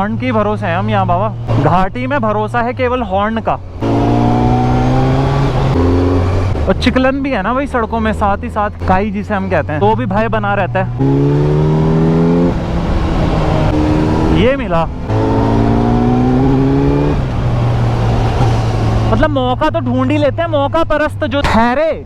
Horn की भरोसे हैं हम यहाँ बाबा। घाटी में भरोसा है केवल हॉर्न का। और चिकलन भी है ना भाई सड़कों में, साथ ही साथ काई जिसे हम कहते हैं, तो भी भय बना रहता है। ये मिला, मतलब मौका तो ढूंढ ही लेते हैं, मौका परस्त जो ठहरे।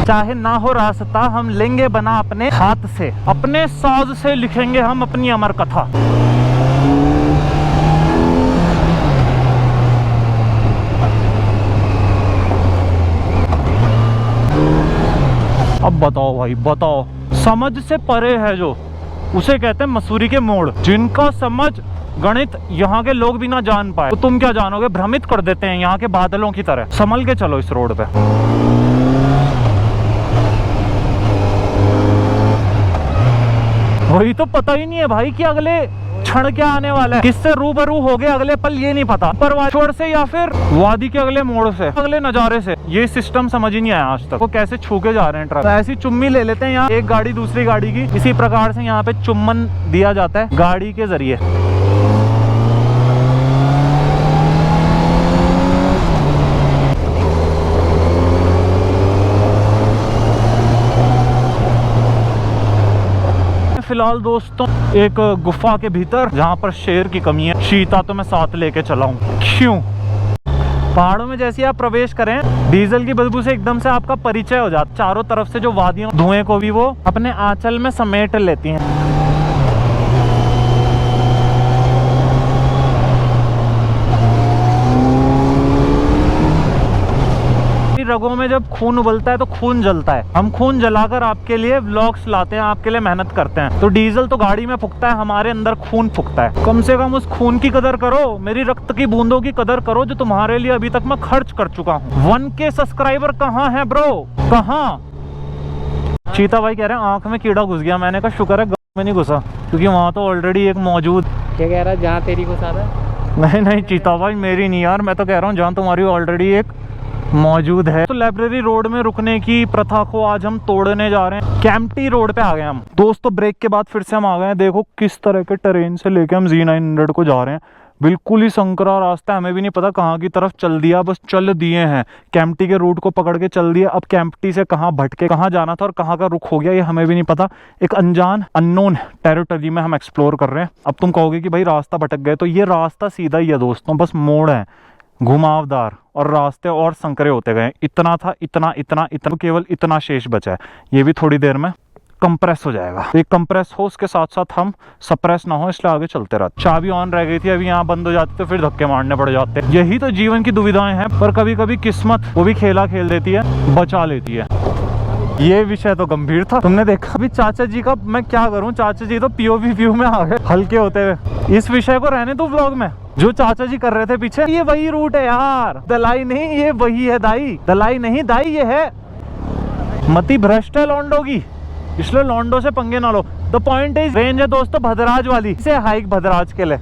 चाहे ना हो रास्ता हम लेंगे बना अपने हाथ से, अपने साज से लिखेंगे हम अपनी अमर कथा। अब बताओ भाई बताओ, समझ से परे है जो, उसे कहते हैं मसूरी के मोड़। जिनका समझ गणित यहाँ के लोग भी ना जान पाए तो तुम क्या जानोगे, भ्रमित कर देते हैं यहाँ के बादलों की तरह। संभल के चलो इस रोड पे। वही तो पता ही नहीं है भाई कि अगले क्षण क्या आने वाला है, किससे रूबरू हो गए अगले पल ये नहीं पता। परवाचोड़ से या फिर वादी के अगले मोड़ से, अगले नजारे से, ये सिस्टम समझ ही नहीं आया आज तक। वो कैसे छू के जा रहे हैं ट्रक। तो ऐसी चुम्मी ले लेते हैं यहाँ, एक गाड़ी दूसरी गाड़ी की, इसी प्रकार से यहाँ पे चुम्बन दिया जाता है गाड़ी के जरिए। फिलहाल दोस्तों एक गुफा के भीतर, जहाँ पर शेर की कमी है। चीता तो मैं साथ लेके चला हूँ। क्यों? पहाड़ों में जैसे आप प्रवेश करें, डीजल की बदबू से एकदम से आपका परिचय हो जाता। चारों तरफ से जो वादियां, धुएं को भी वो अपने आंचल में समेट लेती हैं। रगों में जब खून उबलता है तो खून जलता है। हम खून जलाकर आपके लिए व्लॉग्स लाते हैं, आपके लिए मेहनत करते हैं। तो डीजल तो गाड़ी में फूकता है, हमारे अंदर खून फूकता है। कम से कम उस खून की कदर करो, मेरी रक्त की बूंदों की कदर करो जो तुम्हारे लिए अभी तक मैं खर्च कर चुका हूँ। 1K सब्सक्राइबर कहाँ है ब्रो, कहाँ? चीता भाई कह रहे हैं आंख में कीड़ा घुस गया। मैंने कहा शुक्र है में नहीं घुसा, क्योंकि वहाँ तो ऑलरेडी एक मौजूद। क्या कह रहा है, जहाँ तेरी घुसा रहा है? नहीं चीता भाई मेरी नहीं यार, मैं तो कह रहा हूँ जहाँ तुम्हारी ऑलरेडी एक मौजूद है। तो लाइब्रेरी रोड में रुकने की प्रथा को आज हम तोड़ने जा रहे हैं। कैंपटी रोड पे आ गए हम दोस्तों। ब्रेक के बाद फिर से हम आ गए हैं। देखो किस तरह के ट्रेन से लेके हम Z900 को जा रहे हैं। बिल्कुल ही संकरा रास्ता, हमें भी नहीं पता कहाँ की तरफ चल दिया, बस चल दिए हैं। कैंपटी के रूट को पकड़ के चल दिया। अब कैंपटी से कहाँ भटके, कहाँ जाना था और कहाँ का रुख हो गया ये हमें भी नहीं पता। एक अनजान अननोन टेरिटरी में हम एक्सप्लोर कर रहे हैं। अब तुम कहोगे कि भाई रास्ता भटक गए, तो ये रास्ता सीधा ही है दोस्तों, बस मोड़ है घुमावदार, और रास्ते और संकरे होते गए। इतना था, इतना इतना इतना, केवल इतना शेष बचा है। ये भी थोड़ी देर में कंप्रेस हो जाएगा। एक कंप्रेस हो, उसके साथ साथ हम सप्रेस ना हो, इसलिए आगे चलते रहते। चाबी ऑन रह गई थी, अभी यहाँ बंद हो जाती तो फिर धक्के मारने पड़ जाते। यही तो जीवन की दुविधाएं हैं, पर कभी कभी किस्मत वो भी खेला खेल देती है, बचा लेती है। ये विषय तो गंभीर था, तुमने देखा। अभी चाचा जी का मैं क्या करूं, चाचा जी तो POV व्यू में आ गए हल्के होते हुए। इस विषय को रहने दो व्लॉग में, जो चाचा जी कर रहे थे पीछे। ये वही रूट है यार, दलाई नहीं, ये वही है दाई। दलाई नहीं दाई, ये है। मती भ्रष्ट है लौंडो की, इसलिए लौंडो से पंगे ना लो। द पॉइंट इज, रेंज है दोस्तों भद्राज वाली से हाइक भद्राज के लिए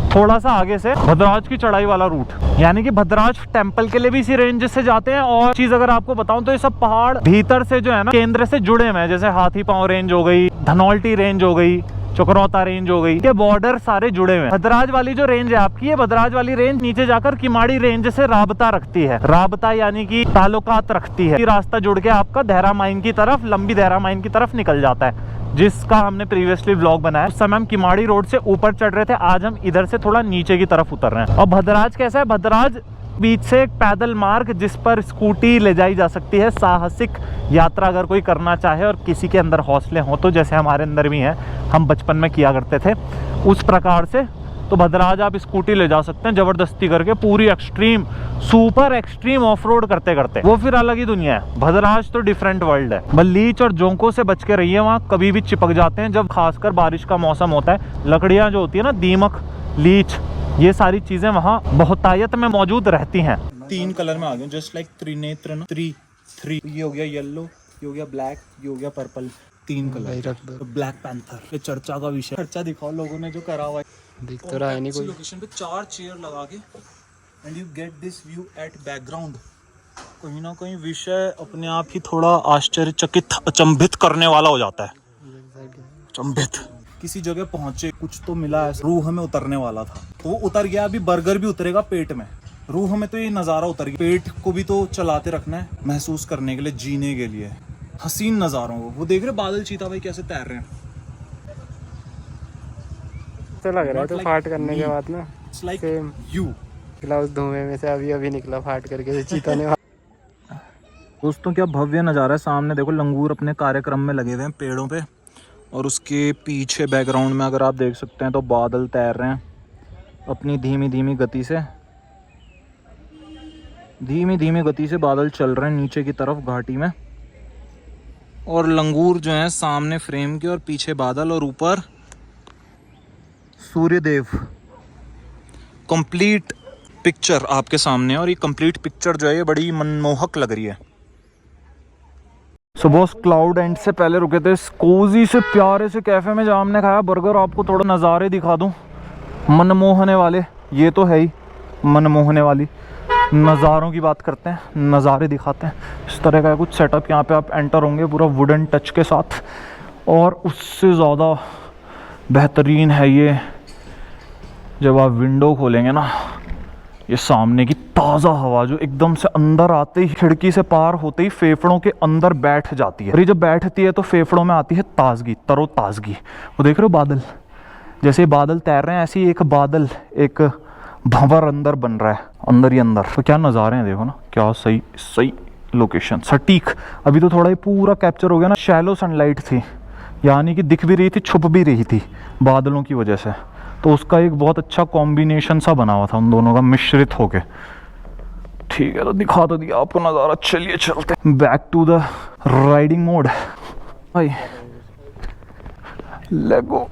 थोड़ा सा आगे से भद्राज की चढ़ाई वाला रूट, यानी कि भद्राज टेम्पल के लिए भी इसी रेंज से जाते हैं। और चीज अगर आपको बताऊं तो ये सब पहाड़ भीतर से जो है ना केंद्र से जुड़े हुए हैं। जैसे हाथी पांव रेंज हो गई, धनौल्टी रेंज हो गई, चक्रौता रेंज हो गई, के बॉर्डर सारे जुड़े हुए हैं। भद्राज वाली जो रेंज है आपकी, ये भद्राज वाली रेंज नीचे जाकर किमाड़ी रेंज से राबता रखती है। राबता यानी कि ताल्लुकात रखती है। रास्ता जुड़ के आपका देहरा माइन की तरफ, लंबी देहरा माइन की तरफ निकल जाता है, जिसका हमने प्रीवियसली व्लॉग बनाया। उस समय हम किमाड़ी रोड से ऊपर चढ़ रहे थे, आज हम इधर से थोड़ा नीचे की तरफ उतर रहे हैं। और भद्राज कैसा है, भद्राज बीच से एक पैदल मार्ग जिस पर स्कूटी ले जाई जा सकती है। साहसिक यात्रा अगर कोई करना चाहे और किसी के अंदर हौसले हों तो, जैसे हमारे अंदर भी हैं, हम बचपन में किया करते थे उस प्रकार से, तो भद्राज आप स्कूटी ले जा सकते हैं जबरदस्ती करके, पूरी extreme super extreme of road करते करते। वो फिर अलग ही दुनिया है। भद्राज तो डिफरेंट वर्ल्ड है। बस लीच और जोंकों से बच के रहिए, वहाँ कभी भी चिपक जाते हैं जब खासकर बारिश का मौसम होता है। लकड़ियाँ जो होती है ना, दीमक, लीच, ये सारी चीजें वहाँ बहुतायत में मौजूद रहती हैं। 3 कलर में आ गए, जस्ट लाइक त्रिनेत्र ना, 3 ये हो गया येलो, ये हो गया ब्लैक, ये हो गया पर्पल। 3 कलर भाई रख दो। ब्लैक पैंथर, ये चर्चा का विषय। खर्चा दिखाओ लोगों ने जो करा हुआ है। दिख तो रहा है नहीं कोई। लोकेशन पे 4 चेयर लगा के and you get this view at background. कहीं ना कहीं विषय अपने आप ही थोड़ा आश्चर्यचकित अचंभित करने वाला हो जाता है। अचंभित किसी जगह पहुंचे, कुछ तो मिला है, रूह में उतरने वाला था तो वो उतर गया। अभी बर्गर भी उतरेगा पेट में, रूह में तो ये नज़ारा उतर गया। पेट को भी तो चलाते रखना है, महसूस करने के लिए, जीने के लिए हसीन नज़ारों को। वो देख रहे बादल चीता भाई कैसे तैर रहे हैं। तो लग रहा है तो Not like फाट करने me. के बाद ना It's like Same. you. निकला उस धुएं में से, अभी अभी निकला फाट करके से चीता ने। दोस्तों क्या भव्य नज़ारा है। सामने देखो लंगूर अपने कार्यक्रम में लगे हुए हैं पेड़ों पे, और उसके पीछे बैकग्राउंड में अगर आप देख सकते हैं तो बादल तैर रहे हैं अपनी धीमी धीमी गति से। धीमी धीमी गति से बादल चल रहे हैं नीचे की तरफ घाटी में, और लंगूर जो है सामने फ्रेम के, और पीछे बादल, और ऊपर सूर्यदेव। कंप्लीट पिक्चर आपके सामने, और ये कंप्लीट पिक्चर जो है ये बड़ी मनमोहक लग रही है। सुबह क्लाउड एंड से पहले रुके थे कोजी से प्यारे से कैफे में जहाँ हमने खाया बर्गर। आपको थोड़ा नज़ारे दिखा दूँ मनमोहने वाले। ये तो है ही मनमोहने वाली। नज़ारों की बात करते हैं, नज़ारे दिखाते हैं। इस तरह का कुछ सेटअप यहाँ पे आप एंटर होंगे पूरा वुडन टच के साथ, और उससे ज़्यादा बेहतरीन है ये जब आप विंडो खोलेंगे ना, ये सामने की ताज़ा हवा जो एकदम से अंदर आते ही, खिड़की से पार होते ही फेफड़ों के अंदर बैठ जाती है। और ये जब बैठती है तो फेफड़ों में आती है ताजगी, तरोताजगी। वो देख रहे हो बादल, जैसे बादल तैर रहे हैं ऐसे ही एक बादल, एक भंवर अंदर बन रहा है, अंदर ही अंदर। तो क्या नज़ारे हैं देखो ना, क्या सही सही लोकेशन, सटीक। अभी तो थोड़ा ही पूरा कैप्चर हो गया ना, शैलो सनलाइट थी, यानी कि दिख भी रही थी, छुप भी रही थी बादलों की वजह से। तो उसका एक बहुत अच्छा कॉम्बिनेशन सा बना हुआ था उन दोनों का मिश्रित होके। ठीक है, तो दिखा तो दिया आपको नज़ारा। चलिए चलते back to the riding mode भाई, लेट्स गो।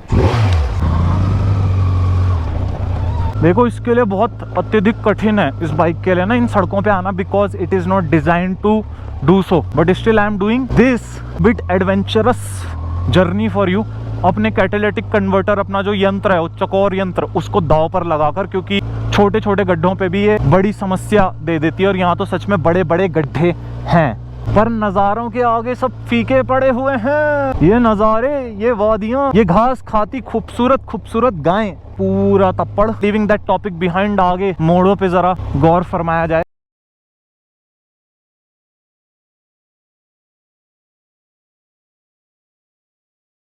देखो इसके लिए बहुत अत्यधिक कठिन है इस बाइक के लिए ना इन सड़कों पे आना, because it is not design to do so, but still I am doing this bit adventurous journey for you. अपने कैटालिटिक कन्वर्टर, अपना जो यंत्र है, वो चकोर यंत्र, उसको दांव पर लगाकर, क्योंकि छोटे छोटे गड्ढों पे भी ये बड़ी समस्या दे देती है, और यहाँ तो सच में बड़े बड़े गड्ढे हैं। पर नज़ारों के आगे सब फीके पड़े हुए हैं। ये नज़ारे, ये वादियाँ, ये घास खाती खूबसूरत खूबसूरत गायें, पूरा तप्पड़। लीविंग दैट टॉपिक बिहाइंड, आगे मोड़ों पे जरा गौर फरमाया जाए।